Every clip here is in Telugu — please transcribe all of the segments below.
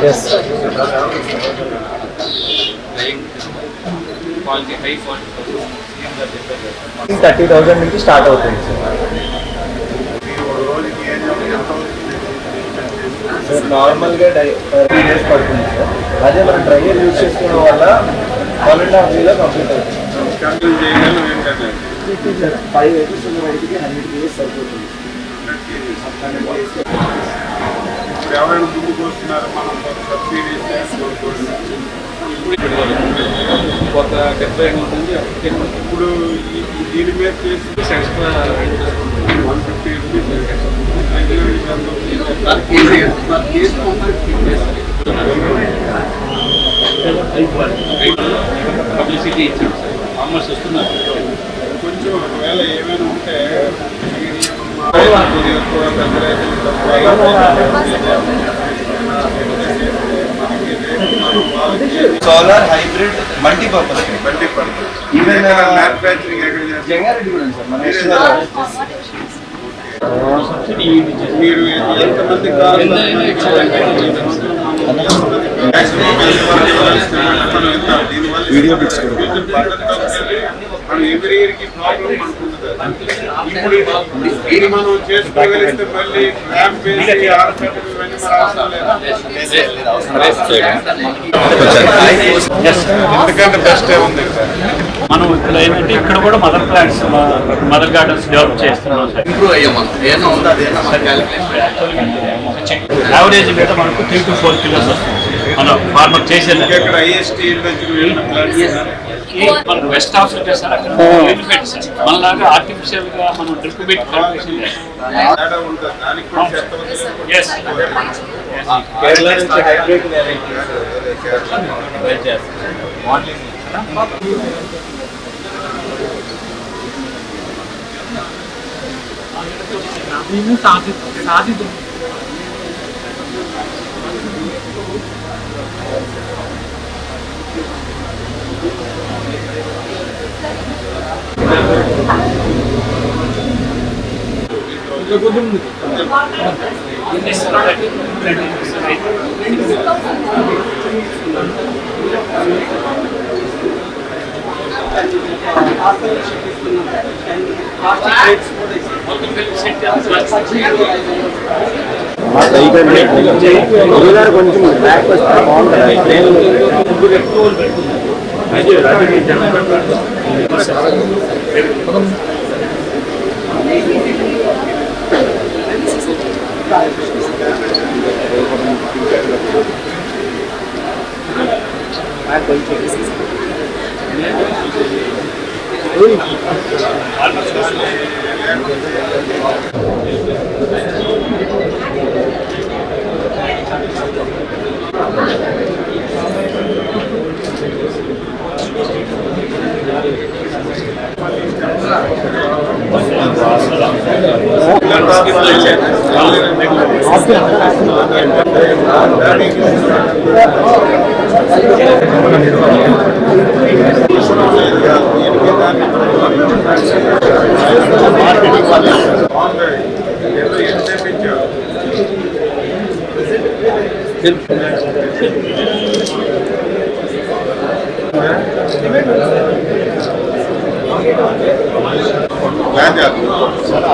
Yes. Quality, high quality. 30,000 నుంచి స్టార్ట్ అవుతుంది సార్. నార్మల్గా 3 days పడుతుంది సార్. అదే మనం డ్రైయర్ యూజ్ చేసుకోవడం వల్ల 1.5 days కంప్లీట్ అవుతుంది. 5 acres ఉన్న రైతుకి 100 days సరిపోతుంది. ఎవరైనా ముందుకు వస్తున్నారు, మనం సబ్సిడీ కొత్త 70 ఉంటుంది. ఇప్పుడు దీని మీద చేసి ఎక్స్ట్రా 150 రూపీస్ పబ్లిసిటీ ఇచ్చాం సార్. ఫార్మర్స్ వస్తున్నారు. కొంచెం ఒకవేళ ఏమైనా ఉంటే solar hybrid multipurpose even manufacturing Jangareddy కూడా సార్. మన మీరు ఎంతమంది వీడియో బిట్స్ మనం ఎవ్రీ ఇయర్ కి ప్రాబ్లం ఇప్పుడు దీన్ని మనం చేసుకోగలిగితే మళ్ళీ ర్యాంప్ వేసి ఎందుకంటే బెస్ట్ ఉంది సార్. మనం ఇక్కడ ఏంటంటే ఇక్కడ కూడా mother plants, mother gardens develop చేస్తున్నాం సార్. యావరేజ్ మీద మనకు 3 to 4 kilos వస్తుంది మనం ఫార్మర్ చేసేది. ఇక్కడ ఐఎస్టీ మనకు వెస్ట్ ఆఫ్రికా సార్, అక్కడ బెనిఫిట్ సార్. మనలాగా ఆర్టిఫిషియల్ గా మనం డ్రిప్ బిట్ కల్టివేషన్ కేరళ నుంచి హైబ్రిడ్ వెరైటీస్ మోడలింగ్ సాధిద్దాం. కొంచెం బ్యాక్ వస్తే బాగుంటుంది.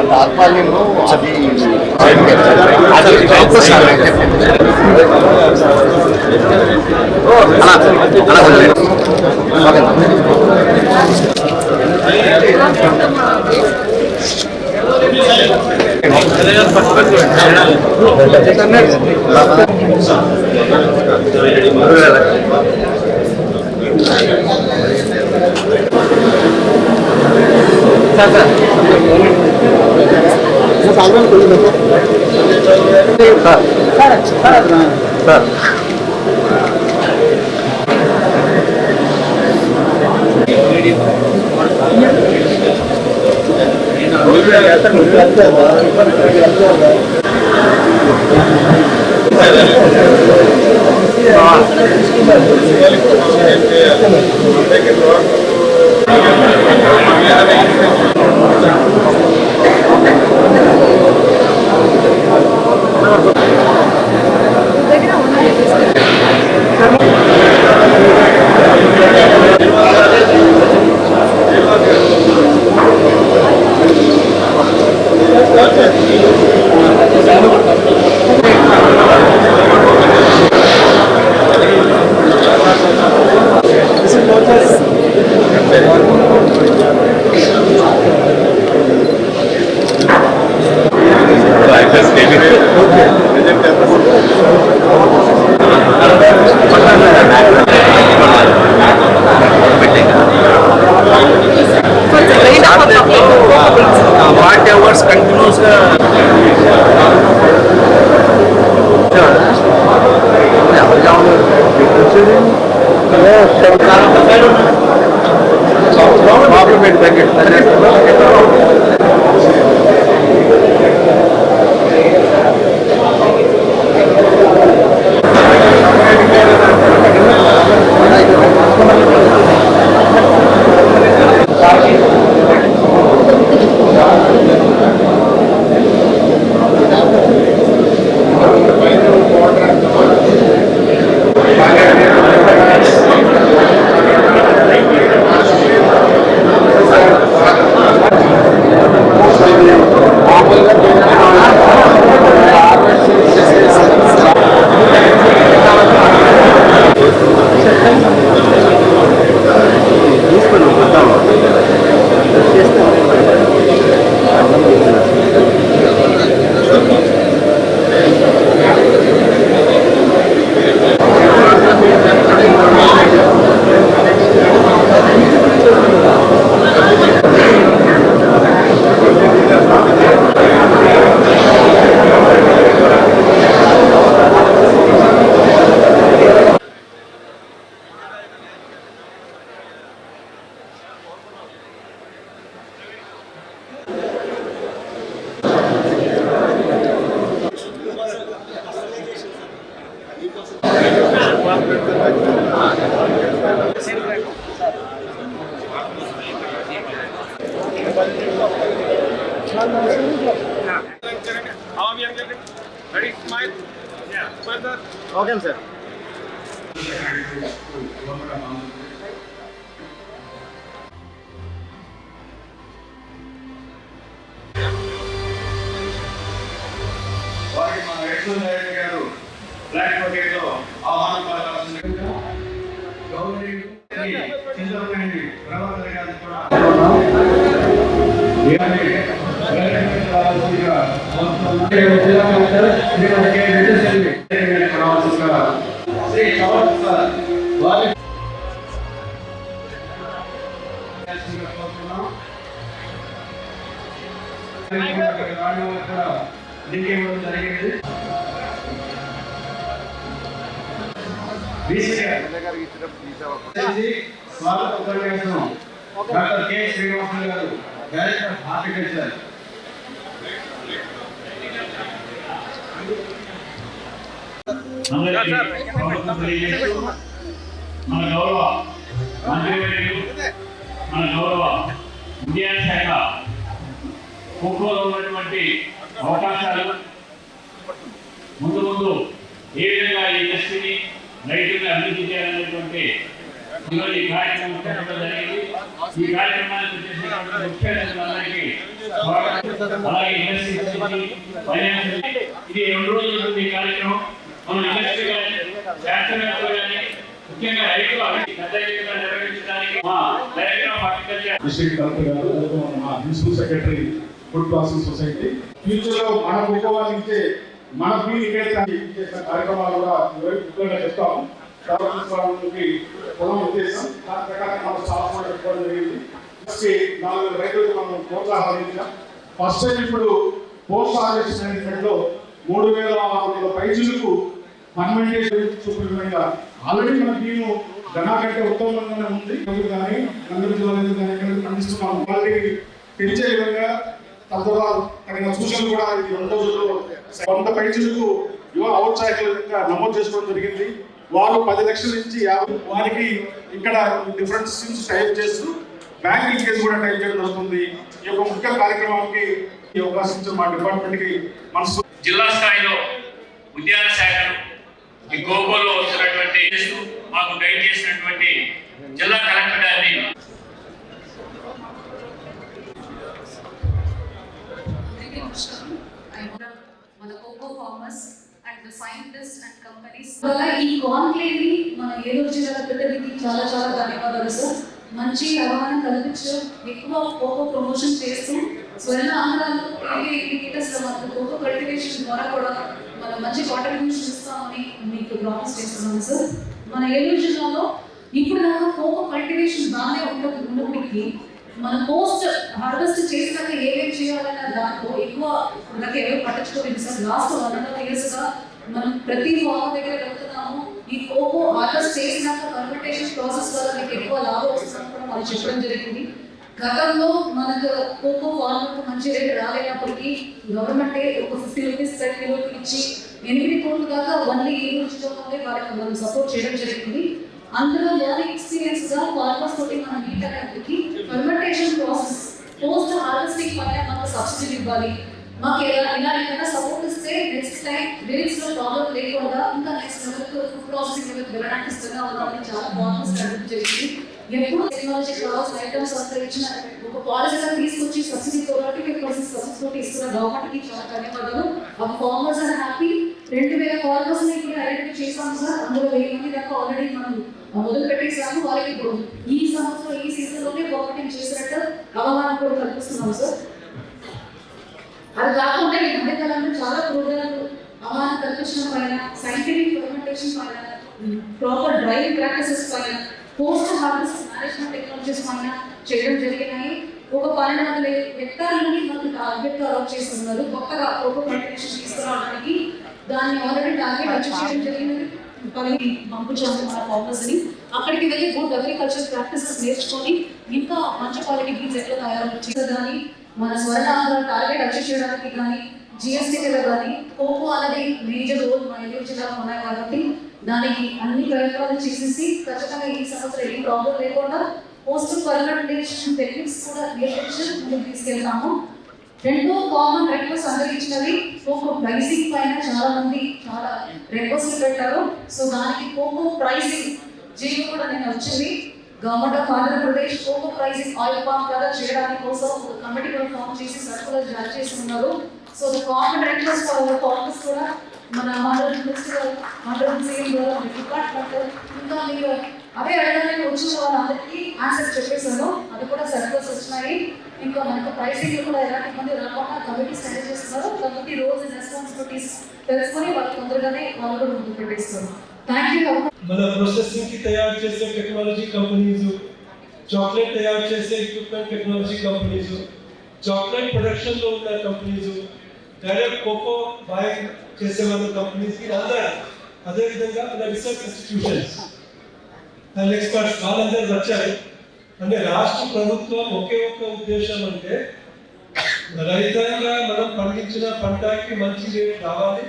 తాత్పర్యంలో అది compliment packet Ready, smile. Yeah. Further. Okay sir. వారికి మన రేషన్ నాయకులు గారు బ్లాక్ బకెట్ లో ఆహ్వానం పలకాల్సిందిగా గౌరవనీయులు చింతమనేని ప్రభాకర్ గారిని కూడా జరిగింది. స్వాగత ఉపన్యాసం డాక్టర్ కె శ్రీనివాసులు గారు, డైరెక్టర్ ఆఫ్ హార్టికల్చర్. మన గౌరవ మంత్రివర్యులు, మన గౌరవ ఉద్యాన శాఖ ఖోఖోలో ఉన్నటువంటి అవకాశాలు ముందు ముందు ఏ విధంగా ఈ ఇండస్ట్రీని రైతులను అభివృద్ధి చేయాలనేటువంటి ఈ కార్యక్రమం పెట్టడం జరిగింది. ఈ కార్యక్రమానికి వచ్చేసినటువంటి ముఖ్య అతిథులందరికీ స్వాగతం. అలాగే ఇండస్ట్రీ ఫైనాన్స్ ఇది 2 రోజులు ఉంటుంది ఈ కార్యక్రమం. మన ఇండస్ట్రీ కానీ శాస్త్రవేత్తలు కానీ ముఖ్యంగా రైతులు పెద్ద ఎత్తున నిర్వహించడానికి మా director of horticulture district collector గారు, మా principal secretary food processing society future లో మన ఉపవాదించే మన చేసిన కార్యక్రమాలు కూడా ముఖ్యంగా చెప్తాము. ప్రభుత్వానికి పొలం ఉద్దేశం దాని ప్రకారం మనం స్టాఫ్ కూడా పెట్టుకోవడం జరిగింది. 4 రైతులకు మనం ప్రోత్సాహించాం. ఫస్ట్ టైం ఇప్పుడు పోస్ట్ హార్వెస్ట్ మేనేజ్మెంట్ లో 3600 పైజులకు పర్మనెంట్ చూపిన విధంగా ఆల్రెడీ మన టీము ఘనా కంటే ఉత్తమంగానే ఉంది. కానీ పండిస్తున్నాము. వాళ్ళకి పెంచే విధంగా తద్వారా తగిన సూచనలు కూడా ఇది 2 రోజుల్లో 100 పైజులకు యువ ఔత్సాహికులుగా నమోదు చేసుకోవడం జరిగింది. వారు 10 లక్షల నుంచి 50 వారికి ఇక్కడ డిఫరెంట్ స్కీమ్స్ టైప్ చేస్తూ బ్యాంకింగ్ కేసు కూడా టైప్ చేయడం జరుగుతుంది. ఈ యొక్క ముఖ్య కార్యక్రమానికి ఈ అవకాశం ఇచ్చిన మా డిపార్ట్మెంట్ కి మనసు. జిల్లా స్థాయిలో ఉద్యాన శాఖను ఈ గోకోలో వస్తున్నటువంటి మాకు గైడ్ చేసినటువంటి జిల్లా కలెక్టర్ గారిని మన cocoa farmers and the scientist and companies ఈ కాన్క్లేవ్ ని మన ఏలూరు జిల్లా ప్రతినిధికి చాలా చాలా ధన్యవాదాలు సార్. మంచి అవగాహన కల్పించు, ఎక్కువ కోకో ప్రమోషన్ చేస్తూ స్వర్ణ ఆంధ్రాలో ఇండికేటర్స్ మనకు కోకో కల్టివేషన్ ద్వారా కూడా మనం మంచి కాంట్రిబ్యూషన్ ఇస్తామని మీకు ప్రామిస్ చేస్తున్నాను సార్. మన ఏలూరు జిల్లాలో ఇప్పుడు దాకా కోకో కల్టివేషన్ బాగానే ఉన్నప్పటికీ మనం పోస్ట్ హార్వెస్ట్ చేసినాక ఏమేమి చేయాలన్న దాంట్లో ఎక్కువ మనకి ఎవరు పట్టించుకోలేదు సార్. లాస్ట్ 1.5 years గా మనం ప్రతి ఫార్మర్ దగ్గర వెళ్తున్నాము. ఈ కోకో హార్వెస్ట్ చేసినాక ఫర్మెంటేషన్ ఎక్కువ లాభం వస్తుందని కూడా మనం చెప్పడం జరిగింది. గతంలో మనకు కోకో ఫార్మర్కు మంచి రేట్ రాలేనప్పటికీ గవర్నమెంటే ఒక 50 రూపీస్ per కిలోకి ఇచ్చి 8 కోట్ల దాకా ఓన్లీ ఈ రోజులోనే వాళ్ళకి మనం సపోర్ట్ చేయడం జరిగింది. అందులో లెర్నింగ్ ఎక్స్పీరియన్స్ గా ఫార్మర్స్ తోటి మనం మీట్ అయ్యేందుకు ఫర్మెంటేషన్ ప్రాసెస్ పోస్ట్ హార్వెస్టింగ్ పైన మనకు సబ్సిడీ ఇవ్వాలి, మాకు ఏదైనా సపోర్ట్ ఇస్తే నెక్స్ట్ టైం లిరిక్స్ లో ప్రాబ్లం లేకుండా ఇంకా నెక్స్ట్ లెవెల్కి ఫుడ్ ప్రాసెసింగ్ లెవెల్కి వెళ్ళడానికి ఇష్టంగా ఉన్నామని చాలా ఫార్మర్స్ అడగడం జరిగింది. ఎప్పుడు టెక్నాలజీ కావాల్సిన ఐటమ్స్ అంతా ఇచ్చిన ఒక పాలసీగా తీసుకొచ్చి సబ్సిడీతో 25% సబ్సిడీ ఇస్తున్న గవర్నమెంట్కి చాలా ధన్యవాదాలు. ఆ ఫార్మర్స్ ఆర్ హ్యాపీ. 2000 ఫార్మర్స్ ని ఇప్పుడు ఐడెంటిఫై చేసాము సార్. అందులో 1000 మంది దాకా ఆల్రెడీ మనం మొదలు పెట్టేసాము. వాళ్ళకి ఇప్పుడు ఈ సంవత్సరం ఈ సీజన్ లోనే గవర్నమెంట్ చేసినట్టు అవగాహన కూడా కల్పిస్తున్నాం సార్. అది కాకుండా ఈ మధ్యకాలంలో చాలా ప్రోగ్రాంలు అవగాహన కల్పించడం పైన, సైంటిఫిక్ ఫర్మెంటేషన్ పైన, ప్రాపర్ డ్రైవింగ్ ప్రాక్టీసెస్ పైన, పోస్ట్ హార్వెస్ట్ మేనేజ్మెంట్ టెక్నాలజీస్ పైన చేయడం జరిగినాయి. ఒక 1200 హెక్టార్లని మనకు టార్గెట్ అలాట్ చేస్తున్నారు కొత్తగా కోకో కల్టివేషన్ తీసుకురావడానికి. దాన్ని ఆల్రెడీ టార్గెట్ అచీవ్ చేయడం జరిగినది. పంపించాము మన ఫార్మర్స్ ని. అక్కడికి వెళ్ళి గుడ్ అగ్రికల్చర్ ప్రాక్టీసెస్ నేర్చుకొని ఇంకా మంచి క్వాలిటీ బీన్స్ ఎట్లా తయారు చేసేదాన్ని, మన స్వర్ణాంధ్ర టార్గెట్ అచీవ్ చేయడానికి కానీ, జిఎస్టీ మీద కానీ కోకో అనేది మేజర్ రోల్ మన ఏలూరు జిల్లాలో ఉన్నాయి కాబట్టి దానికి అన్ని ప్రయత్నాలు చేసేసి ఖచ్చితంగా ఈ సంవత్సరం ఏ ప్రాబ్లం లేకుండా పోస్ట్ ఫర్మెంటేషన్ టెక్నిక్స్ కూడా నేర్పించి ముందుకు తీసుకెళ్తాము. రెండో కామన్ రిక్వెస్ట్ అందరికి ఇచ్చినది కోకో ప్రైసింగ్ పైన చాలా మంది చాలా రిక్వెస్ట్ పెట్టారు. సో దానికి కోకో ప్రైసింగ్ జీవో కూడా నేను వచ్చింది. Government of Andhra Pradesh cocoa pricing oil palm లాగా చేయడానికి కోసం ఒక కమిటీ కూడా ఫామ్ చేసి సర్కులర్ జారీ చేసి ఉన్నారు. So the common request for farmers కూడా మన మండలం ప్రిన్సిపల్, మండలం సీఎం ద్వారా డిపార్ట్మెంట్ ఇంకా మీరు అదే అడగాలని వచ్చిన వాళ్ళందరికీ ఆన్సర్ చెప్పేశారు. అది కూడా సర్కులర్స్ వచ్చినాయి. ఇంకా మనకు ప్రైసింగ్ కూడా ఎలాంటి మంది రాకుండా కమిటీ స్టడీ చేస్తున్నారు. కమిటీ రోల్స్ అండ్ రెస్పాన్సిబిలిటీస్ తెలుసుకొని వాళ్ళు తొందరగానే వాళ్ళు కూడా ముందుకు పెట్టేస్తారు. Thank you. మన ప్రాసెసింగ్ కి తయారు చేసే టెక్నాలజీ కంపెనీస్, చాక్లెట్ తయారు చేసే equipment technology companies, chocolate production లో ఉన్న కంపెనీస్, డైరెక్ట్ కోకో బాయింగ్ చేసే వాళ్ళ కంపెనీస్ కి అందరూ, అదేవిధంగా మన రీసెర్చ్ ఇన్స్టిట్యూషన్స్ అండ్ ఎక్స్పర్ట్స్ వాళ్ళందరూ వచ్చారు. అంటే రాష్ట్ర ప్రభుత్వం ఒకే ఒక్క ఉద్దేశం అంటే రైతాంగా మనం పండించిన పంటకి మంచి రేట్ రావాలి,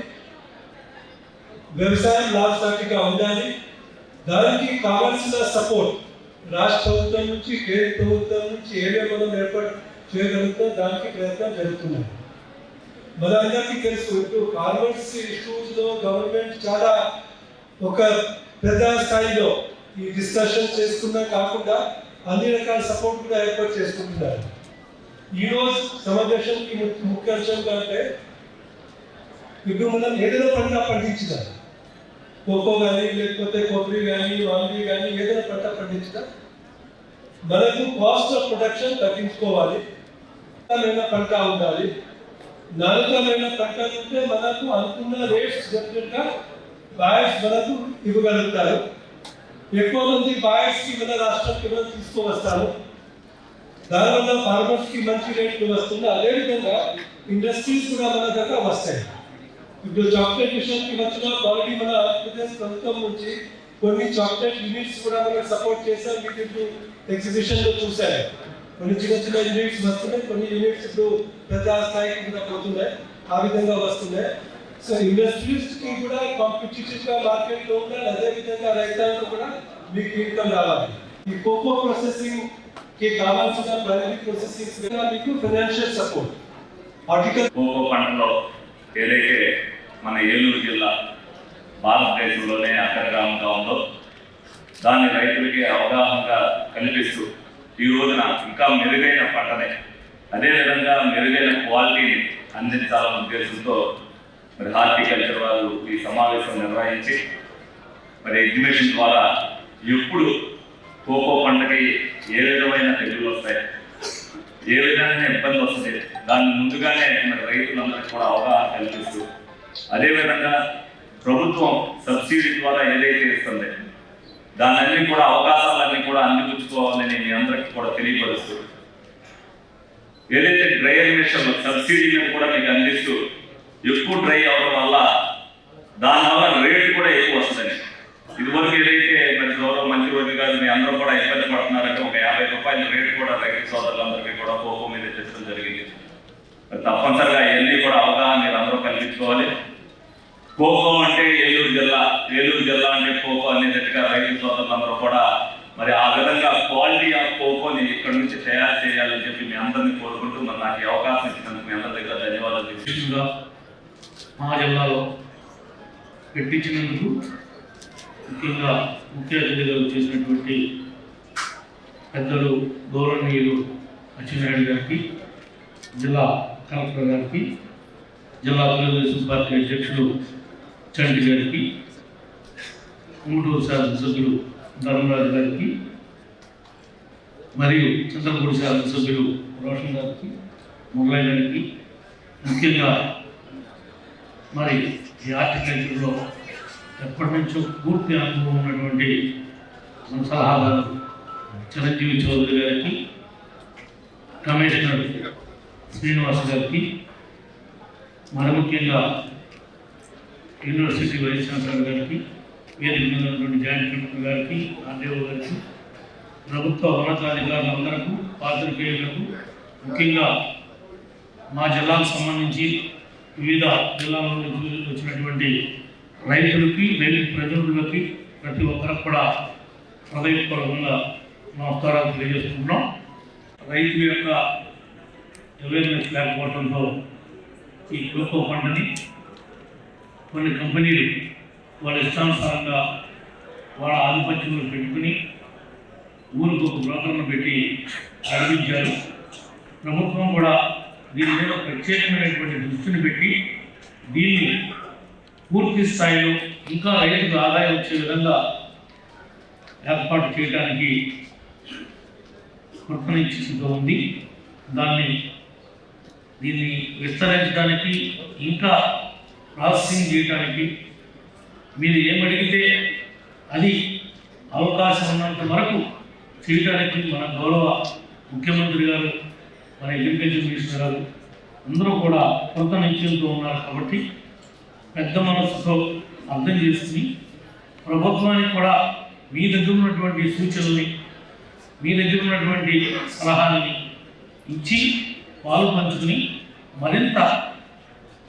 వ్యవసాయం లాభసాటిగా ఉండాలి. దానికి కావాల్సిన సపోర్ట్ రాష్ట్ర ప్రభుత్వం నుంచి, కేంద్ర ప్రభుత్వం నుంచి ఏమేమి మనం ఏర్పాటు చేయగలుగుతాం దానికి ప్రయత్నం జరుగుతున్నాయి. మనందరికీ తెలుసు ఇప్పుడు ఫార్మర్స్ ఇష్యూస్ లో గవర్నమెంట్ చాలా ఒక పెద్ద స్థాయిలో ఈ డిస్కషన్ చేసుకున్నా కాకుండా అన్ని రకాల సపోర్ట్ కూడా ఏర్పాటు చేసుకుంటున్నారు. ఈరోజు సమావేశానికి ముఖ్య అంశం అంటే ఇప్పుడు మనం ఏదైనా పంట పండించినా, కోకో కానీ లేకపోతే కొబ్బరి కానీ వాంగి కానీ ఏదైనా పంట పండించినా మనకు కాస్ట్ ఆఫ్ ప్రొడక్షన్ తగ్గించుకోవాలి. పంట ఉండాలి. నాణ్యతమైన పంట ఉంటే మనకు అనుకున్న రేట్స్ డెఫినెట్గా బాయర్స్ మనకు ఇవ్వగలుగుతారు. ఎక్కువ మంది బాయర్స్ కి మన రాష్ట్రానికి మనం తీసుకువస్తాము. దానివల్ల ఫార్మర్స్ కి మంచి రేట్లు వస్తుంది. అదేవిధంగా ఇండస్ట్రీస్ కూడా మన దగ్గర వస్తాయి. ఇప్పుడు చాక్లెట్ విషయానికి వచ్చిన ఆల్రెడీ మన ఆంధ్రప్రదేశ్ ప్రభుత్వం నుంచి కొన్ని చాక్లెట్ యూనిట్స్ కూడా మనకు సపోర్ట్ చేశారు. మీకు ఇప్పుడు ఎగ్జిబిషన్ లో చూశారు. కొన్ని చిన్న చిన్న యూనిట్స్ వస్తున్నాయి, కొన్ని యూనిట్స్ ఇప్పుడు పెద్ద స్థాయికి కూడా పోతున్నాయి. ఆ విధంగా వస్తున్నాయి. సో ఇండస్ట్రీస్ కి కూడా కాంపిటేటివ్ గా మార్కెట్ లో ఉండాలి. అదే విధంగా రైతాంగం కూడా మీకు ఇన్కమ్ రావాలి. ఈ కోకో ప్రాసెసింగ్ కి కావాల్సిన ప్రైమరీ ప్రాసెసింగ్ మీకు ఫైనాన్షియల్ సపోర్ట్. ఆర్టికల్ కోకో పంటలో ఏదైతే మన ఏలూరు జిల్లా భారతదేశంలోనే అగ్రగామంగా ఉందో దాన్ని రైతులకి అవగాహనగా కల్పిస్తూ ఈ రోజున ఇంకా మెరుగైన పంటనే, అదేవిధంగా మెరుగైన క్వాలిటీని అందించాలన్న ఉద్దేశంతో మరి హార్టికల్చర్ వాళ్ళు ఈ సమావేశం నిర్వహించి మరి ఎగ్జిబిషన్ ద్వారా ఎప్పుడు కోకో పంటకి ఏ విధమైన తెగులు వస్తాయి, ఏ విధమైన ఇబ్బంది వస్తుంది, దాన్ని ముందుగానే మరి రైతులందరికీ కూడా అవగాహన కల్పిస్తూ అదేవిధంగా ప్రభుత్వం సబ్సిడీ ద్వారా ఏదైతే ఇస్తుంది దాన్ని కూడా అవకాశాలన్నీ కూడా అందిపుచ్చుకోవాలని మీ అందరికీ కూడా తెలియపరుస్తూ ఏదైతే డ్రైయర్ మిషన్ సబ్సిడీలను కూడా మీకు అందిస్తూ ఎక్కువ డ్రై అవడం వల్ల దానివల్ల రేటు కూడా ఎక్కువ వస్తుంది. ఇదివరకు ఏదైతే మరి గౌరవ మంత్రి అని కాదు, మీ అందరూ కూడా ఇబ్బంది పడుతున్నారంటే ఒక 50 రూపాయల రేటు కూడా రైతు సోదరులందరికీ కూడా కోకో మీద తెచ్చడం జరిగింది. తప్పనిసరిగా ఇవన్నీ కూడా అవగాహన మీరు అందరూ కల్పించుకోవాలి. కోకో అంటే ఏలూరు జిల్లా అంటే కోకో అనేటట్టుగా రైతు సోదరులందరూ కూడా మరి ఆ విధంగా క్వాలిటీ ఆఫ్ కోకోని ఇక్కడ నుంచి తయారు చేయాలని చెప్పి మీ అందరినీ కోరుకుంటూ మరి నాకు ఈ అవకాశం ఇచ్చినందుకు మీ అందరి దగ్గర ధన్యవాదాలు విశేషంగా మా జిల్లాలో పెట్టించినందుకు ముఖ్యంగా ముఖ్య అతిథిగా చేసినటువంటి పెద్దలు గౌరవనీయులు అచ్చెన్నాయుడు గారికి, జిల్లా కలెక్టర్ గారికి, జిల్లా తెలుగుదేశం పార్టీ అధ్యక్షుడు చంటి గారికి, గుంటూరు శాసనసభ్యులు ధర్మరాజు గారికి, మరియు చంద్రపూడి శాసనసభ్యులు రోషన్ గారికి, మురళి గారికి, ముఖ్యంగా మరి ఈ హార్టికల్చర్లో ఎప్పటి నుంచో పూర్తి అనుభవం ఉన్నటువంటి మన సలహాదారు చిరంజీవి చౌదరి గారికి, కమిషనర్ శ్రీనివాస్ గారికి, మరి ముఖ్యంగా యూనివర్సిటీ వైస్ ఛాన్సలర్ గారికి, వేదిక మీద ఉన్నటువంటి జాయింట్ కలెక్టర్ గారికి, ఆర్డీఓ గారికి, ప్రభుత్వ ఉన్నతాధికారులందరకు, పాత్రికేయులకు, ముఖ్యంగా మా జిల్లాకు సంబంధించి వివిధ జిల్లాల నుండి వచ్చినటువంటి రైతులకి, రైతు ప్రతినిధులకి, ప్రతి ఒక్కరికి కూడా హృదయపూర్వకంగా నమస్కారాలు తెలియజేస్తున్నాం. రైతుల యొక్క అవేర్నెస్ లేకపోవడంతో ఈ కోకో పంటని కొన్ని కంపెనీలు వాళ్ళ ఇష్టానుసారంగా వాళ్ళ ఆధిపత్యంలో పెట్టుకుని ఊరికి ఒక బ్రోకర్ను పెట్టి అడిగించారు. ప్రభుత్వం కూడా దీని మీద ప్రత్యేకమైనటువంటి దృష్టిని పెట్టి దీన్ని పూర్తి స్థాయిలో ఇంకా రైతుకు ఆదాయం వచ్చే విధంగా ఏర్పాటు చేయడానికి కృతనిశ్చయంతో ఉంది. దీన్ని విస్తరించడానికి, ఇంకా ప్రాసెసింగ్ చేయడానికి మీరు ఏమడిగితే అది అవకాశం ఉన్నంత వరకు చేయడానికి మన గౌరవ ముఖ్యమంత్రి గారు, మన అగ్రికల్చర్ మినిస్టర్ గారు అందరూ కూడా కృతనిశ్చయంతో ఉన్నారు. కాబట్టి పెద్ద మనసుతో అర్థం చేసుకుని ప్రభుత్వానికి కూడా మీ దగ్గర ఉన్నటువంటి సూచనల్ని, మీ దగ్గర ఉన్నటువంటి సలహాలని ఇచ్చి పాలు పంచుకుని మరింత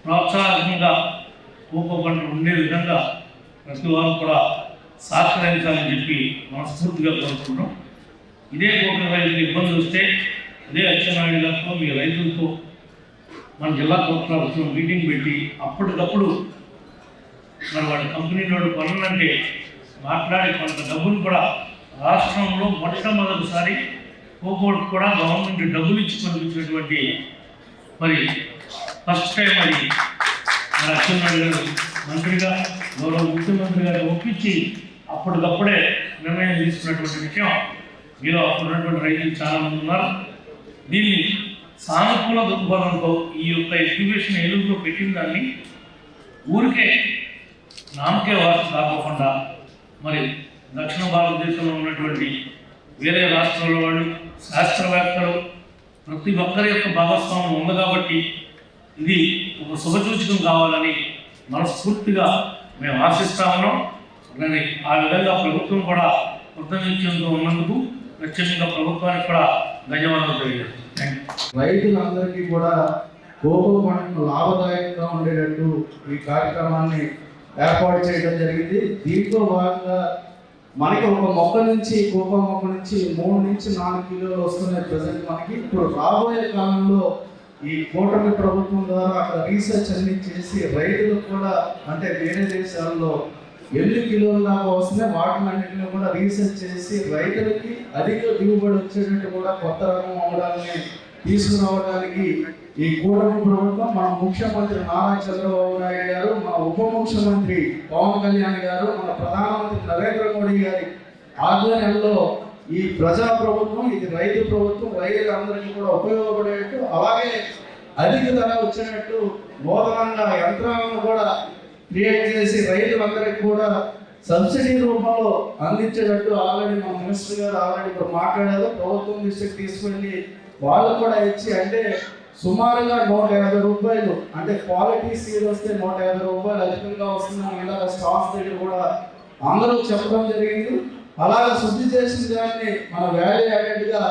ప్రోత్సాహకంగా కోకో పంట ఉండే విధంగా ప్రతి వారు కూడా సహకరించాలని చెప్పి మనస్ఫూర్తిగా కోరుకుంటున్నాం. ఇదే కోకో రైతులకు ఇబ్బంది వస్తే అదే అచ్చెన్నాయుడు గారితో, మీ రైతులతో మన జిల్లా ప్రభుత్వం మీటింగ్ పెట్టి అప్పటికప్పుడు మరి వాళ్ళ కంపెనీ వాడు పనులంటే మాట్లాడి కొంత డబ్బులు కూడా రాష్ట్రంలో మొట్టమొదటిసారి కోకోకి కూడా గవర్నమెంట్ డబ్బులు ఇచ్చి పంపించినటువంటి మరి ఫస్ట్ టైం అది మరి అచ్చెన్నాయుడు గారు మంత్రిగా, గౌరవ ముఖ్యమంత్రి గారు ఒప్పించి అప్పటికప్పుడే నిర్ణయం తీసుకున్నటువంటి విషయం. మీరు అప్పుడున్నటువంటి రైతులు చాలామంది ఉన్నారు. దీన్ని సానుకూల దృక్పథంతో ఈ యొక్క ఎగ్జిబిషన్ ఏలూరులో పెట్టిన దాన్ని ఊరికే నామకే వార్త కాకుండా మరి దక్షిణ భారతదేశంలో ఉన్నటువంటి వేరే రాష్ట్రాల వాళ్ళు, శాస్త్రవేత్తలు, ప్రతి ఒక్కరి యొక్క భాగస్వామ్యం ఉంది. కాబట్టి ఇది ఒక శుభసూచకం కావాలని మనస్ఫూర్తిగా మేము ఆశిస్తా ఉన్నాం. మరి ఆ విధంగా ప్రభుత్వం కూడా కృతనిశ్చయంతో ఉన్నందుకు ప్రత్యేకంగా ప్రభుత్వానికి కూడా ధన్యవాదాలు తెలియజేస్తాం. రైతులందరికీ కూడా కోకో పంటను లాభదాయకంగా ఉండేటట్టు ఈ కార్యక్రమాన్ని ఏర్పాటు చేయడం జరిగింది. దీంతో భాగంగా మనకి ఒక మొక్క నుంచి, కోకో మొక్క నుంచి 3 నుంచి 4 కిలోలు వస్తున్నాయి ప్రజెంట్ మనకి. ఇప్పుడు రాబోయే కాలంలో ఈ కూటమి ప్రభుత్వం ద్వారా అక్కడ రీసెర్చ్ అన్ని చేసి రైతులకు కూడా, అంటే వేరే దేశాల్లో ఎన్ని కిలోల దాకా వస్తున్నాయి వాటినన్నింటినీ కూడా రీసెర్చ్ చేసి రైతులకి అధిక దిగుబడి వచ్చేటట్టు కూడా కొత్త రకం అమ్మడాన్ని తీసుకురావడానికి ఈ కూటమి ప్రభుత్వం, మన ముఖ్యమంత్రి నారా చంద్రబాబు నాయుడు గారు, మన ఉప ముఖ్యమంత్రి పవన్ కళ్యాణ్ గారు, మన ప్రధానమంత్రి నరేంద్ర మోడీ గారి ఆధ్వర్యంలో ఈ ప్రజా ప్రభుత్వం, ఇది రైతు ప్రభుత్వం, రైతులందరికీ కూడా ఉపయోగపడేట్టు, అలాగే అధిక ధర వచ్చేటట్టు నూతనంగా యంత్రాలను కూడా క్రియేట్ చేసి రైతులందరికీ కూడా సబ్సిడీ రూపంలో అందించేటట్టు ఆల్రెడీ మన మినిస్టర్ గారు ఆల్రెడీ ఇప్పుడు మాట్లాడారు. ప్రభుత్వం దృష్టికి తీసుకెళ్ళి వాళ్ళు కూడా ఇచ్చి, అంటే సుమారుగా 150 రూపాయలు, అంటే క్వాలిటీ సీడ్ వస్తే 150 రూపాయలు అధికంగా వస్తుందని ఇలా స్టాఫ్ దగ్గర కూడా అందరూ చెప్పడం జరిగింది. అలాగే శుద్ధి చేసిన దాన్ని మన వాల్యూ యాడెడ్గా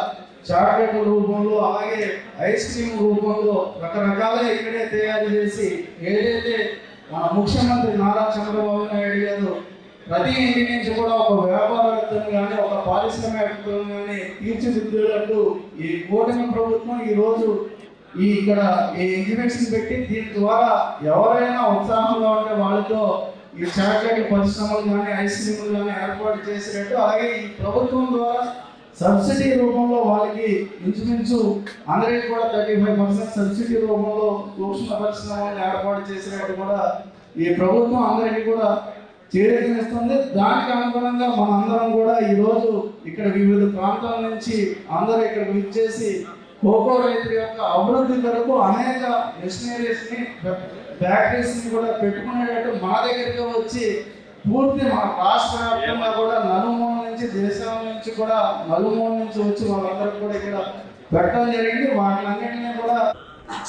చాక్లెట్ల రూపంలో అలాగే ఐస్ క్రీమ్ రూపంలో రకరకాలుగా ఇక్కడే తయారు చేసి ఏదైతే మన ముఖ్యమంత్రి నారా చంద్రబాబు నాయుడు గారు ప్రతి ఇంటి నుంచి కూడా ఒక వ్యాపారవేత్తను కానీ ఒక పారిశ్రామికవేత్తను కానీ తీర్చిదిద్దేటట్టు ఈ కూటమి ప్రభుత్వం ఈరోజు ఇక్కడ ఈ ఎగ్జిబిషన్ పెట్టి దీని ద్వారా ఎవరైనా ఉత్సాహంగా ఉంటే వాళ్ళతో ఈ చాక్లెట్ పరిశ్రమలు కానీ ఐస్ క్రీములు కానీ ఏర్పాటు చేసినట్టు అలాగే ఈ ప్రభుత్వం ద్వారా సబ్సిడీ రూపంలో వాళ్ళకి ఇంచుమించు అందరికీ కూడా 35% సబ్సిడీ రూపంలో సూక్ష్మ పరిశ్రమలను ఏర్పాటు చేసినట్టు కూడా ఈ ప్రభుత్వం అందరికీ కూడా చేరేతనిస్తుంది. దానికి అనుగుణంగా మనందరం కూడా ఈరోజు ఇక్కడ వివిధ ప్రాంతాల నుంచి అందరూ ఇక్కడ విచ్చేసి కోకో రైతుల యొక్క అభివృద్ధి కొరకు అనేక మిషనరీస్ని ఫ్యాక్టరీస్ని కూడా పెట్టుకునేటట్టు మన దగ్గరికి వచ్చి పూర్తి మన రాష్ట్ర వ్యాప్తంగా కూడా నలుమూల నుంచి దేశాల నుంచి కూడా నలుమూల నుంచి వచ్చి వాళ్ళందరూ కూడా ఇక్కడ పెట్టడం జరిగింది. వాటిలన్నింటినీ కూడా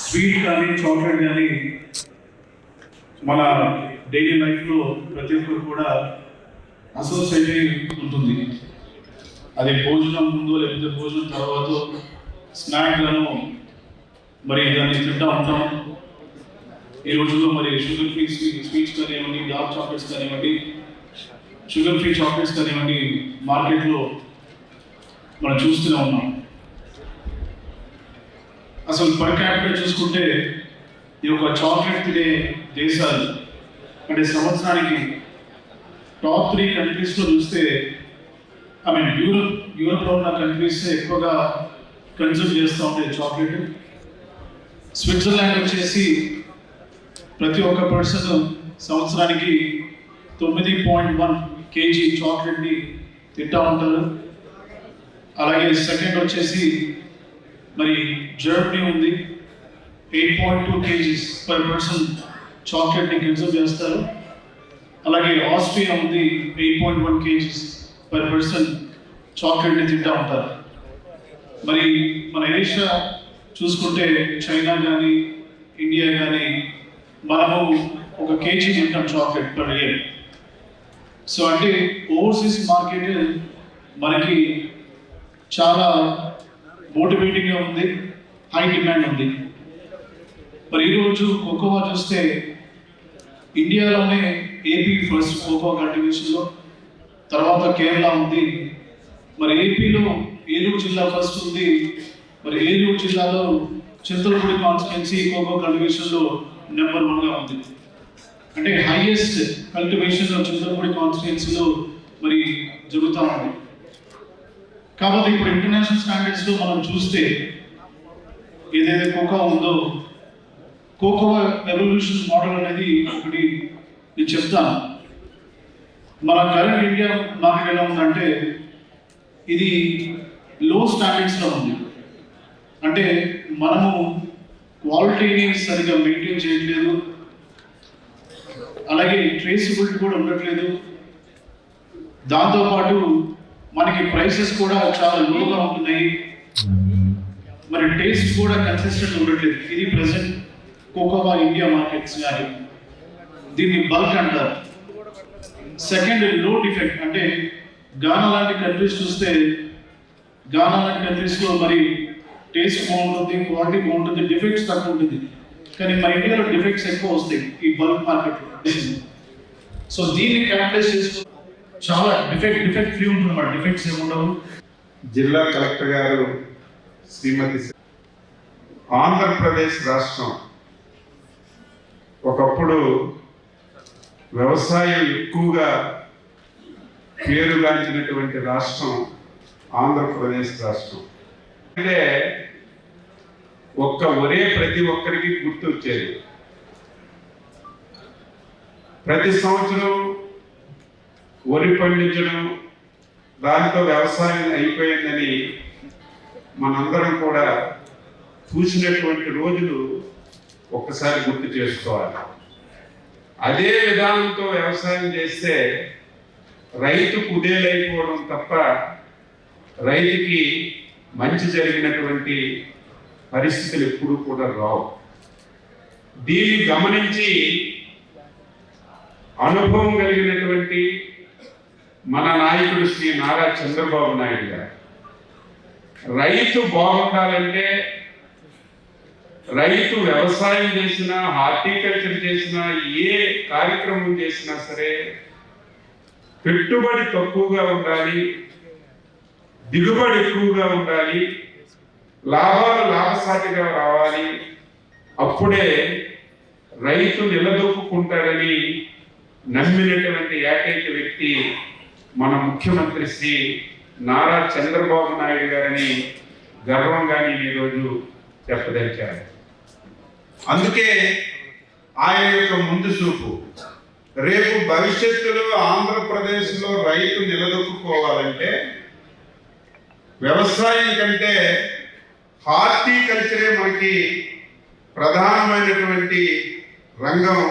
స్వీట్ కానీ చాక్లెట్ కానీ మన డైలీ లైఫ్లో ప్రతి ఒక్కరు కూడా అసోసియేట్ ఉంటుంది. అది భోజనం ముందు లేకపోతే భోజనం తర్వాత స్నాక్లను మరి దాన్ని తింటూ ఉంటాం. ఈ రోజుల్లో మరి షుగర్ ఫ్రీ స్వీట్స్ కానివ్వండి, డార్క్ చాక్లెట్స్ కానివ్వండి, షుగర్ ఫ్రీ చాక్లెట్స్ కానివ్వండి మార్కెట్లో మనం చూస్తూనే ఉన్నాం. అసలు పర్ క్యాపిటల్ చూసుకుంటే ఈ యొక్క చాక్లెట్ తినే దేశాలు అంటే సంవత్సరానికి టాప్ 3 కంట్రీస్లో చూస్తే యూరోప్లో ఉన్న కంట్రీస్ ఎక్కువగా కన్జ్యూమ్ చేస్తూ ఉంటాయి చాక్లెట్. స్విట్జర్లాండ్ వచ్చేసి ప్రతి ఒక్క పర్సన్ సంవత్సరానికి 9.1 kg చాక్లెట్ని తింటూ ఉంటారు. అలాగే సెకండ్ వచ్చేసి మరి జర్మనీ ఉంది, 8.2 kg పర్ పర్సన్ చాక్లెట్ని కన్జ్యూమ్ చేస్తారు. అలాగే ఆస్ట్రియా ఉంది, 8.1 kg పర్ పర్సన్ చాక్లెట్ని తింటూ ఉంటారు. మరి మన ఏషియా చూసుకుంటే చైనా కానీ ఇండియా కానీ మనము 1 kg తింటాం చాక్లెట్ పర్ ఇయర్. సో అంటే ఓవర్సీస్ మార్కెట్ మనకి చాలా మోటివేటింగ్గా ఉంది, హై డిమాండ్ ఉంది. మరి ఈరోజు కోకోవా చూస్తే ఇండియాలోనే ఏపీ ఫస్ట్ కోకోవా కల్టివేషన్లో, తర్వాత కేరళ ఉంది, మరి ఏపీలో ఏలూరు జిల్లా ఫస్ట్ ఉంది. మరి ఏలూరు జిల్లాలో చింతలపూడి కాన్స్టిట్యున్సీ కోకో కల్టివేషన్లో నెంబర్ 1గా ఉంది. అంటే హైయెస్ట్ కల్టివేషన్ చింతలపూడి కాన్స్టిట్యున్సీలో మరి జరుగుతూ ఉంది. కాబట్టి ఇప్పుడు ఇంటర్నేషనల్ స్టాండర్డ్స్లో మనం చూస్తే ఏదైతే కోకో ఉందో, కోకో ఎవల్యూషన్ మోడల్ అనేది ఒకటి నేను చెప్తాను. మన కరెంట్ ఇండియా మార్కెట్ ఎలా ఉందంటే ఇది లో స్టాండర్డ్స్లో ఉంది. అంటే మనము క్వాలిటీని సరిగా మెయింటైన్ చేయట్లేదు, అలాగే ట్రేసబిలిటీ కూడా ఉండట్లేదు. దాంతోపాటు మనకి ప్రైసెస్ కూడా చాలా లోగా ఉంటున్నాయి, మరి టేస్ట్ కూడా కన్సిస్టెంట్ ఉండట్లేదు. ఇది ప్రజెంట్ కోకోవా ఇండియా మార్కెట్స్ కానీ దీన్ని బల్క్ అంటారు. సెకండ్ లో డిఫెక్ట్, అంటే గానా లాంటి కంట్రీస్ చూస్తే గానా లాంటి కంట్రీస్లో మరి టేస్ట్ బాగుంటుంది, క్వాలిటీ బాగుంటుంది, డిఫెక్ట్స్ తక్కువ ఉంటుంది. కానీ మన ఇండియాలో డిఫెక్ట్స్ ఎక్కువ వస్తాయి ఈ బల్క్ మార్కెట్లో. సో దీన్ని క్యాపిటలైజ్ చేసుకుని చాలా డిఫెక్ట్ ఫ్రీ ఉంటుంది అన్నమాట, డిఫెక్ట్స్ ఏముండవు. జిల్లా కలెక్టర్ గారు శ్రీమతి ఆంధ్రప్రదేశ్ రాష్ట్రం ఒకప్పుడు వ్యవసాయం ఎక్కువగా పేరుగాంచినటువంటి రాష్ట్రం ఆంధ్రప్రదేశ్ రాష్ట్రం. అంటే ఒరే ప్రతి ఒక్కరికి గుర్తు వచ్చేది. ప్రతి సంవత్సరం వరి పండించడం, దాంతో వ్యవసాయం అయిపోయిందని మనందరం కూడా చూసినటువంటి రోజులు ఒక్కసారి గుర్తు చేసుకోవాలి. అదే విధానంతో వ్యవసాయం చేస్తే రైతు కుదేలైపోవడం తప్ప రైతుకి మంచి జరిగినటువంటి పరిస్థితులు ఎప్పుడూ కూడా రావు. దీన్ని గమనించి అనుభవం కలిగినటువంటి మన నాయకుడు శ్రీ నారా చంద్రబాబు నాయుడు గారు. రైతు బాగుండాలంటే రైతు వ్యవసాయం చేసినా, హార్టికల్చర్ చేసినా, ఏ కార్యక్రమం చేసినా సరే పెట్టుబడి తక్కువగా ఉండాలి, దిగుబడి ఎక్కువగా ఉండాలి, లాభాలు లాభసాటిగా రావాలి. అప్పుడే రైతు నిలదొక్కుంటాడని నమ్మినటువంటి ఏకైక వ్యక్తి మన ముఖ్యమంత్రి శ్రీ నారా చంద్రబాబు నాయుడు గారిని గర్వంగా నేను ఈరోజు చెప్పదలిచాను. అందుకే ఆయన యొక్క ముందు చూపు, రేపు భవిష్యత్తులో ఆంధ్రప్రదేశ్లో రైతు నిలదొక్కుకోవాలంటే వ్యవసాయం కంటే హార్టికల్చరే మనకి ప్రధానమైనటువంటి రంగం.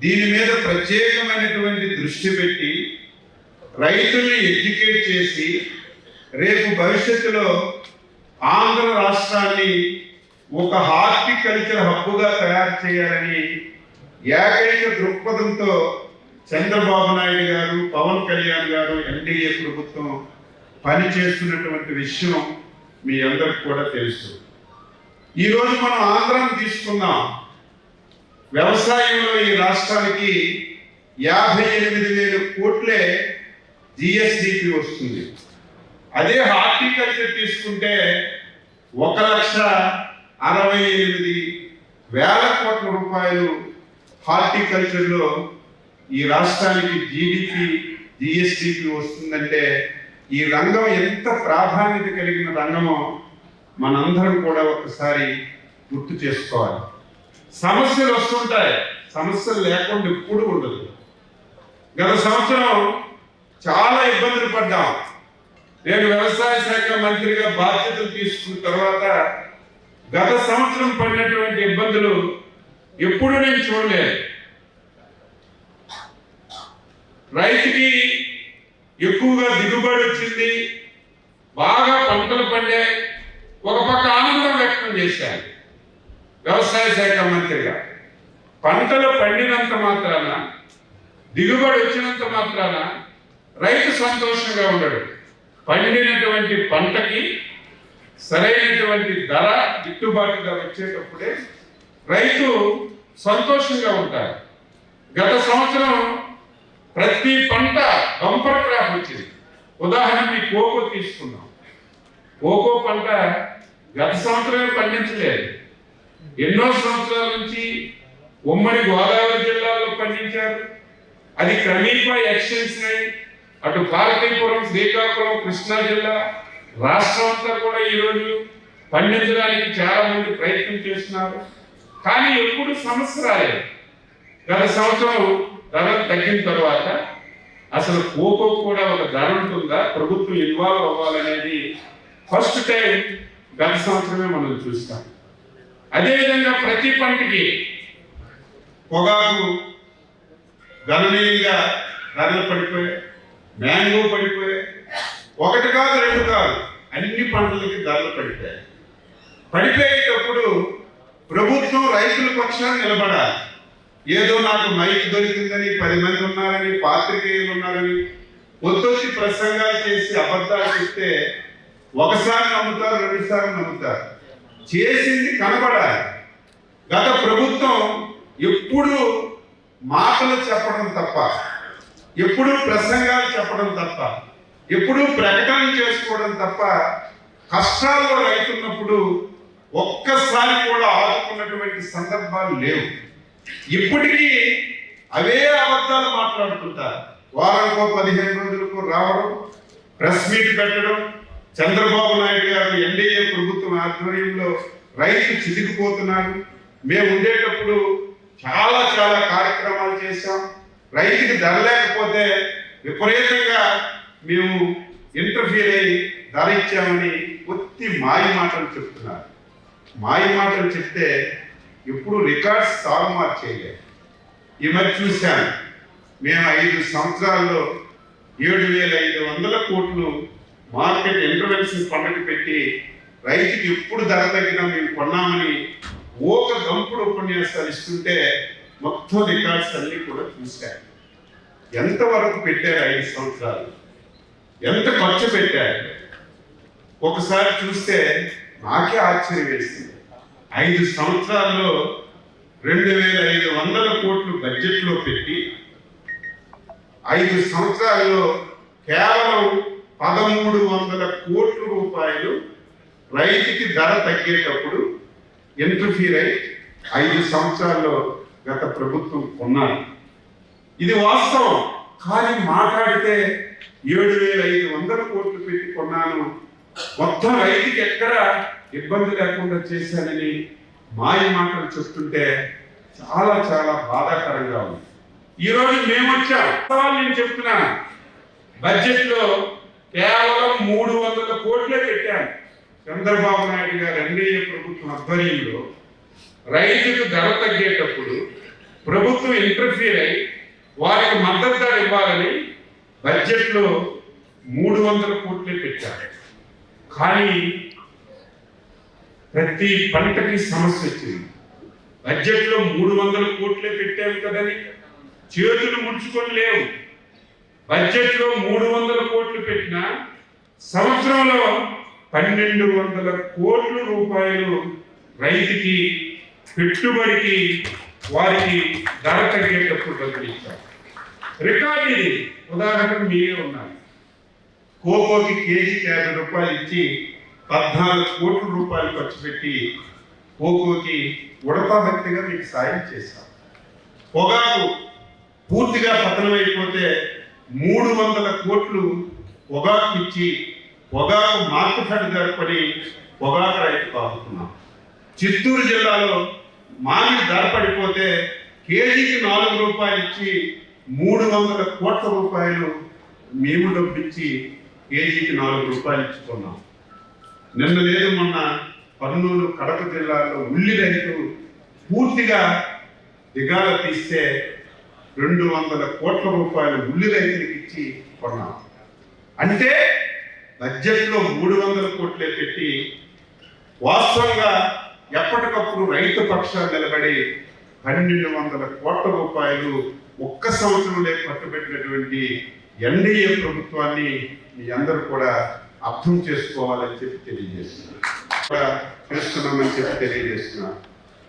దీని మీద ప్రత్యేకమైనటువంటి దృష్టి పెట్టి రైతుల్ని ఎడ్యుకేట్ చేసి రేపు భవిష్యత్తులో ఆంధ్ర రాష్ట్రాన్ని ఒక హార్టికల్చర్ హబ్బుగా తయారు చేయాలని ఏకైక దృక్పథంతో చంద్రబాబు నాయుడు గారు, పవన్ కళ్యాణ్ గారు, ఎన్డీఏ ప్రభుత్వం పనిచేస్తున్నటువంటి విషయం మీ అందరికి కూడా తెలుసు. ఈరోజు మనం ఆంధ్రాను తీసుకున్నాం. వ్యవసాయంలో ఈ రాష్ట్రానికి 58,000 కోట్లే జిఎస్డిపి వస్తుంది. అదే హార్టికల్చర్ తీసుకుంటే 1,68,000 కోట్ల రూపాయలు హార్టికల్చర్లో ఈ రాష్ట్రానికి జిఎస్డిపి వస్తుందంటే ఈ రంగం ఎంత ప్రాధాన్యత కలిగిన రంగమో మనందరం కూడా ఒకసారి గుర్తు చేసుకోవాలి. సమస్యలు వస్తుంటాయి, సమస్యలు లేకుండా ఎప్పుడు ఉండదు. గత సంవత్సరం చాలా ఇబ్బందులు పడ్డాం. నేను వ్యవసాయ శాఖ మంత్రిగా బాధ్యతలు తీసుకున్న తర్వాత గత సంవత్సరం పడినటువంటి ఇబ్బందులు ఎప్పుడు నేను చూడలేదు. రైతుకి ఎక్కువగా దిగుబడి వచ్చింది, బాగా పంటలు పండాయి. ఒక పక్క ఆనందం వ్యక్తం చేశాను వ్యవసాయ శాఖ మంత్రిగా. పంటలు పండినంత మాత్రాన, దిగుబడి వచ్చినంత మాత్రాన రైతు సంతోషంగా ఉండడు. పండినటువంటి పంటకి సరైనటువంటి ధర గిట్టుబాటుగా వచ్చేటప్పుడే రైతు సంతోషంగా ఉంటారు. గత సంవత్సరం ప్రతి పంట బంపర్ క్రాప్ వచ్చింది. ఉదాహరణకి కోకో తీసుకున్నాం. కోకో పంట గత సంవత్సరమే పండించలేదు. ఎన్నో సంవత్సరాల నుంచి ఉమ్మడి గోదావరి జిల్లాలో పండించారు. అది క్రమేపా ఎక్స్టెన్షన్ అయి అటు పార్వతీపురం, శ్రీకాకుళం, కృష్ణా జిల్లా రాష్ట్రం అంతా కూడా ఈరోజు పండించడానికి చాలా మంది ప్రయత్నం చేస్తున్నారు. కానీ ఎప్పుడు సమస్య రాలేదు. గత సంవత్సరం ధర తగ్గిన తర్వాత అసలు కోకో కూడా ఒక ధర ఉంటుందా, ప్రభుత్వం ఇన్వాల్వ్ అవ్వాలనేది ఫస్ట్ టైం గత సంవత్సరమే మనం చూస్తాం. అదేవిధంగా ప్రతి పంటకి పొగాకు గణనీయంగా ధరలు పడిపోయాయి, మ్యాంగో పడిపోయాయి. ఒకటి కాదు, రెండు కాదు, అన్ని పంటలకి ధరలు పడిపోయాయి. పడిపోయేటప్పుడు ప్రభుత్వం రైతుల పక్షాన్ని నిలబడాలి. ఏదో నాకు మైక్ దొరికిందని, 10 మంది ఉన్నారని, పాత్రికేయులు ఉన్నారని ఒత్తొచ్చి ప్రసంగాలు చేసి అబద్ధాలు చెప్తే ఒకసారి నమ్ముతారు, 2 సార్లు నమ్ముతారు. చేసింది కనబడాలి. గత ప్రభుత్వం ఎప్పుడు మాటలు చెప్పడం తప్ప, ఎప్పుడు ప్రసంగాలు చెప్పడం తప్ప, ఎప్పుడు ప్రకటన చేసుకోవడం తప్ప కష్టాల్లో రైతున్నప్పుడు ఒక్కసారి కూడా ఆదుకున్నటువంటి సందర్భాలు లేవు. ఇప్పటికీ అవే అబద్ధాలు మాట్లాడుతుంటారు. వారానికో 15 రోజులకు రావడం, ప్రెస్ మీట్ పెట్టడం. చంద్రబాబు నాయుడు గారు ఎన్డీఏ ప్రభుత్వం ఆధ్వర్యంలో రైతు చితికిపోతున్నారు. మేము ఉండేటప్పుడు చాలా కార్యక్రమాలు చేశాం. రైతుకి ధర లేకపోతే విపరీతంగా మేము ఇంటర్ఫీర్ అయ్యి ధర ఇచ్చామని ఒత్తి మాయి మాటలు చెప్తున్నారు. మాయి మాటలు చెప్తే ఎప్పుడు రికార్డ్స్ తారుమారు చేయలేదు. ఈ మధ్య చూశాను, మేము 5 సంవత్సరాల్లో 7,500 కోట్లు మార్కెట్ ఇంటర్వెన్షన్ ఫండ్కి పెట్టి రైతుకి ఎప్పుడు ధర తగ్గినా మేము కొన్నామని దంపుడు ఉపన్యాసాలు ఇస్తుంటే మొత్తం రికార్డ్స్ అన్ని కూడా చూశాను. ఎంతవరకు పెట్టారు 5 సంవత్సరాలు, ఎంత ఖర్చు పెట్టారు? ఒకసారి చూస్తే నాకే ఆశ్చర్యం వేసింది. 5 సంవత్సరాల్లో 2,500 కోట్లు బడ్జెట్లో పెట్టి 5 సంవత్సరాల్లో కేవలం 1,300 కోట్ల రూపాయలు రైతుకి ధర తగ్గేటప్పుడు ఇంటర్ఫీర్ అయి 5 సంవత్సరాల్లో గత ప్రభుత్వం కొన్నారు. ఇది వాస్తవం. కానీ మాట్లాడితే 7,500 కోట్లు పెట్టి కొన్నాను, మొత్తం రైతుకి ఎక్కడ ఇబ్బంది లేకుండా చేశానని మాయ మాటలు చెప్తుంటే చాలా చాలా బాధాకరంగా ఉంది. ఈరోజు మేము వచ్చాం, నేను చెప్తున్నాను, బడ్జెట్లో కేవలం 300 కోట్లే పెట్టాను. చంద్రబాబు నాయుడు గారు ఎన్డీఏ ప్రభుత్వం ఆధ్వర్యంలో రైతుకు ధర తగ్గేటప్పుడు ప్రభుత్వం ఇంటర్ఫీర్ అయి వారికి మద్దతు ధర ఇవ్వాలని బడ్జెట్లో 300 కోట్లే పెట్టారు. కానీ ప్రతి పంటకి సమస్య వచ్చింది. బడ్జెట్లో 300 కోట్లే పెట్టాము కదని చేతులు ముడుచుకొని లేవు. బడ్జెట్లో 300 కోట్లు పెట్టిన సంవత్సరంలో 1,200 కోట్ల రూపాయలు రైతుకి పెట్టుబడికి వారికి ధర తగ్గేటప్పుడు డబ్బులు ఇచ్చారు. రికార్డు ఇది. ఉదాహరణకు మీరే ఉన్నారు. కోకోకి కేజీకి 50 రూపాయలు ఇచ్చి 14 కోట్ల రూపాయలు ఖర్చు పెట్టి కోకోకి ఉడతాభక్తిగా మీకు సాయం చేశాం. పొగాకు పూర్తిగా పతనమైపోతే 300 కోట్లు పొగాకు ఇచ్చి పొగాకు మార్కెట్ జరుపుకొని పొగాకు రైతుకు ఆపుతున్నాం. చిత్తూరు జిల్లాలో మామిడి ధర పడిపోతే కేజీకి 4 రూపాయలు ఇచ్చి 300 కోట్ల రూపాయలు మేము డబ్బిచ్చి కేజీకి 4 రూపాయలు ఇచ్చుకున్నాం. నిన్న లేదు మొన్న కర్నూలు కడప జిల్లాలో ఉల్లి రైతు పూర్తిగా దిగాల తీస్తే 200 కోట్ల రూపాయలు ఉల్లి రైతులకు ఇచ్చి కొన్నాం. అంటే బడ్జెట్లో 300 కోట్లే పెట్టి వాస్తవంగా ఎప్పటికప్పుడు రైతు పక్షాలు నిలబడి 1,200 కోట్ల రూపాయలు ఒక్క సంవత్సరంలో పట్టుబెట్టినటువంటి ఎన్డీఏ ప్రభుత్వాన్ని మీ అందరూ కూడా అర్థం చేసుకోవాలని చెప్పి తెలియజేస్తున్నాను.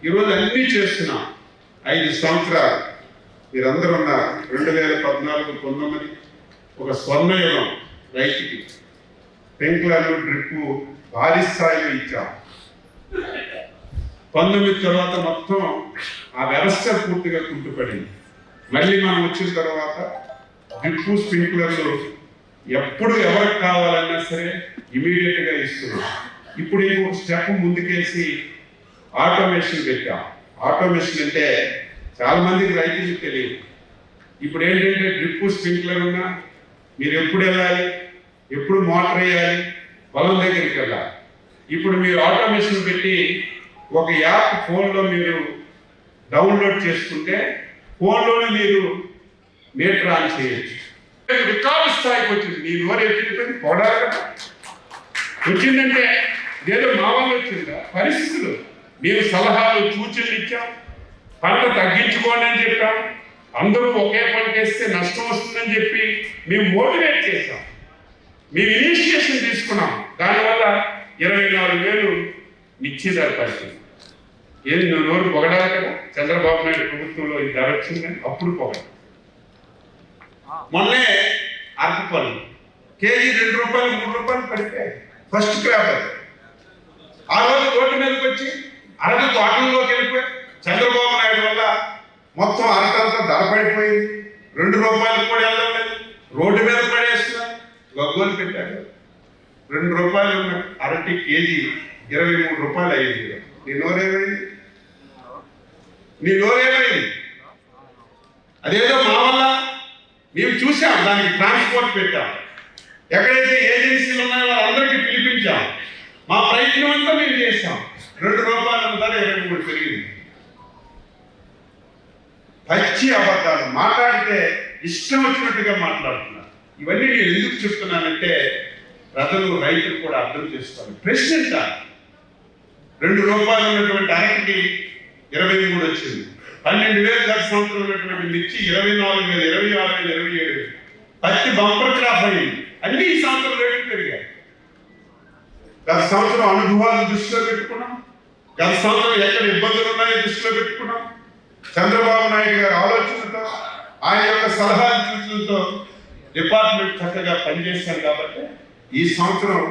ఈరోజు అన్నీ చేస్తున్నాం. 5 సంవత్సరాలు మీరందరూ ఉన్నారు. 2014-19 ఒక స్వర్ణయుగం రైతుకి. స్ప్రింక్లర్లు డ్రిప్పు భారీ స్థాయిలో ఇచ్చాం. 19 తర్వాత మొత్తం ఆ వ్యవస్థ పూర్తిగా కుంటుపడింది. మళ్ళీ మనం వచ్చిన తర్వాత డ్రిప్పు స్ప్రింక్లర్లు ఎప్పుడు ఎవరికి కావాలన్నా సరే ఇమీడియట్గా ఇస్తున్నాం. ఇప్పుడు ఇంకొక స్టెప్ ముందుకేసి ఆటోమేషన్ పెట్టాం. ఆటోమేషన్ అంటే చాలా మందికి రైతులకు తెలియదు. ఇప్పుడు ఏంటంటే డ్రిప్పు స్ప్రింక్లర్ ఉన్నా మీరు ఎప్పుడు వెళ్ళాలి, ఎప్పుడు మోటార్ వేయాలి, పొలం దగ్గరికి వెళ్ళాలి. ఇప్పుడు మీరు ఆటోమేషన్ పెట్టి ఒక యాప్ ఫోన్లో మీరు డౌన్లోడ్ చేసుకుంటే ఫోన్లోనే మీరు మీటర్ ఆన్ చేయొచ్చు. రికార్డు స్థాయికి వచ్చింది. నీ నోరు ఎత్తుకుని పోడాలి కదా వచ్చిందంటే ఏదో మా వల్ల వచ్చిందా? పరిస్థితులు. మేము సలహాలు సూచనలు ఇచ్చాం. పంట తగ్గించుకోండి అని చెప్పాం. అందరూ ఒకే పంట వేస్తే నష్టం వస్తుందని చెప్పి మేము మోటివేట్ చేశాం. మేము ఇనిషియేషన్ తీసుకున్నాం. దానివల్ల 24,000 నిశ్చిత పరిస్థితి. ఏది నోరు పొగడాలి కదా. చంద్రబాబు నాయుడు ప్రభుత్వంలో ఈ ధర వచ్చిందని అప్పుడు పొగడాలి. మొన్నే అరటిపళ్ళు కేజీ 2 రూపాయలు 3 రూపాయలు పడిపోయాయి. ఫస్ట్ క్రాప్ అది. ఆ రోజు రోడ్డు మీదకి వచ్చి అరటి తోటల్లోకి వెళ్ళిపోయి చంద్రబాబు నాయుడు వల్ల మొత్తం అరటంతా ధర పడిపోయింది. 2 రూపాయలు కూడా వెళ్ళడం లేదు. రోడ్డు మీద పడేస్తున్నారు. గగ్గోలు పెట్టారు. 2 రూపాయలు ఉన్న అరటి కేజీ 23 రూపాయలు అయ్యింది. నీ నోరేమైంది? అదేదో మా వల్ల మేము చూసాం. దానికి ట్రాన్స్పోర్ట్ పెట్టాం. ఎక్కడైతే ఏజెన్సీలు ఉన్నాయో వాళ్ళందరికీ పిలిపించాం. మా ప్రయత్నం అంతా మేము చేస్తాం. 2 రూపాయలు ధర 23 పెరిగింది. పచ్చి అబద్ధాలు మాట్లాడితే ఇష్టం వచ్చినట్టుగా మాట్లాడుతున్నారు. ఇవన్నీ నేను ఎందుకు చెప్తున్నానంటే ప్రజలు రైతులు కూడా అర్థం చేసుకోవాలి. ప్రశ్నించాలి. 2 రూపాయలు ఉన్నటువంటి అరటికి 23 వచ్చింది. 12,000 గత సంవత్సరం ఉన్నటువంటి మిర్చి 24,000, 26,000, 27,000. పత్తి బంపర్ క్రాప్ అయింది. అన్ని ఈ సంవత్సరం రేట్లు పెరిగాయి. గత సంవత్సరం అనుభవాలు దృష్టిలో పెట్టుకున్నాం. గత సంవత్సరం ఎక్కడ ఇబ్బందులు ఉన్నాయో దృష్టిలో పెట్టుకున్నాం. చంద్రబాబు నాయుడు గారి ఆలోచనతో, ఆయన యొక్క సలహాలు సూచనలతో డిపార్ట్మెంట్ చక్కగా పనిచేశారు కాబట్టి ఈ సంవత్సరం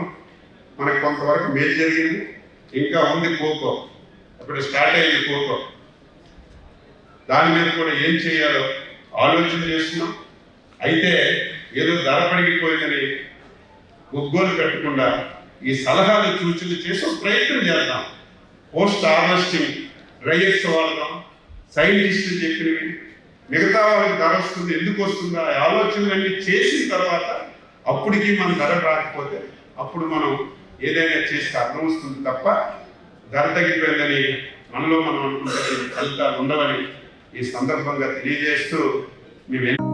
మనకు కొంతవరకు మేలు జరిగింది. ఇంకా ఉంది కోకో, అప్పుడు స్టార్ట్ అయింది కోకో. దాని మీద కూడా ఏం చేయాలో ఆలోచన చేస్తున్నాం. అయితే ఏదో ధర పడిగిపోయిందని గొగ్గోలు పెట్టకుండా ఈ సలహాలు సూచనలు చేసి ఒక ప్రయత్నం చేద్దాం. పోస్ట్ హార్వెస్టింగ్ డ్రైయర్స్ వాడదాం, సైంటిస్టులు చెప్పినవి, మిగతా వాళ్ళకి ధర వస్తుంది, ఎందుకు వస్తుందో ఆ ఆలోచనలన్నీ చేసిన తర్వాత అప్పటికి మన ధర రాకపోతే అప్పుడు మనం ఏదైనా చేస్తే అర్థం వస్తుంది తప్ప ధర తగ్గిపోయిందని మనలో మనం అనుకుంటే ఫలితాలు ఉండవని ఈ సందర్భంగా తెలియజేస్తూ మేము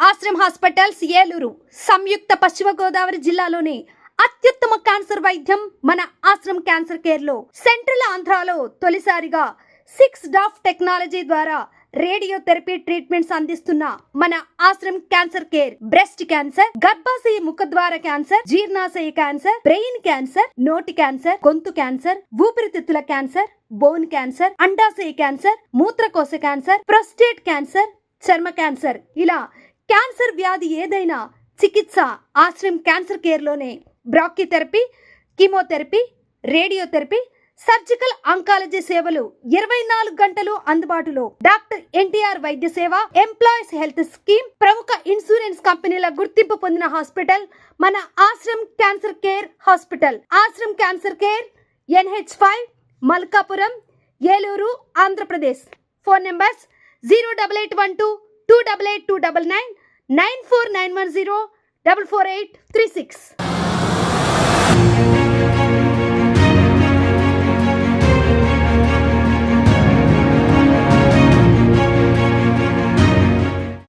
ఆశ్రమ్ హాస్పిటల్స్ ఏలూరు సంయుక్త పశ్చిమ గోదావరి జిల్లాలోని అత్యుత్తమ క్యాన్సర్ వైద్యం మన ఆశ్రమ్ క్యాన్సర్ కేర్ లో సెంట్రల్ ఆంధ్రాలో తొలిసారిగా 6 డాఫ్ టెక్నాలజీ ద్వారా రేడియోథెరపీ ట్రీట్మెంట్స్ అందిస్తున్న మన Ashram cancer care breast cancer, గర్భాశయ ముఖద్వార క్యాన్సర్, జీర్ణాశయ క్యాన్సర్, బ్రెయిన్ క్యాన్సర్, నోటి క్యాన్సర్, గొంతు క్యాన్సర్, ఊపిరితిత్తుల క్యాన్సర్, బోన్ క్యాన్సర్, అండాశయ క్యాన్సర్, మూత్రకోశ క్యాన్సర్, ప్రొస్టేట్ క్యాన్సర్, చర్మ క్యాన్సర్, ఇలా క్యాన్సర్ వ్యాధి ఏదైనా చికిత్స ఆశ్రమ్ క్యాన్సర్ కేర్ లోనే. బ్రాక్కిథెరపీ, కీమోథెరపీ, రేడియోథెరపీ, సర్జికల్ ఆంకాలజీ సేవలు 24 గంటలు అందుబాటులో. డాక్టర్ ఎన్టీఆర్ వైద్య సేవ, ఎంప్లాయీస్ హెల్త్ స్కీమ్, ప్రముఖ ఇన్సూరెన్స్ కంపెనీల గుర్తింపు పొందిన హాస్పిటల్ మన Ashram cancer care hospital. Ashram cancer care NH5 Malkapuram, Eluru, Andhra Pradesh. Phone numbers 08812 288 299 94910 44836.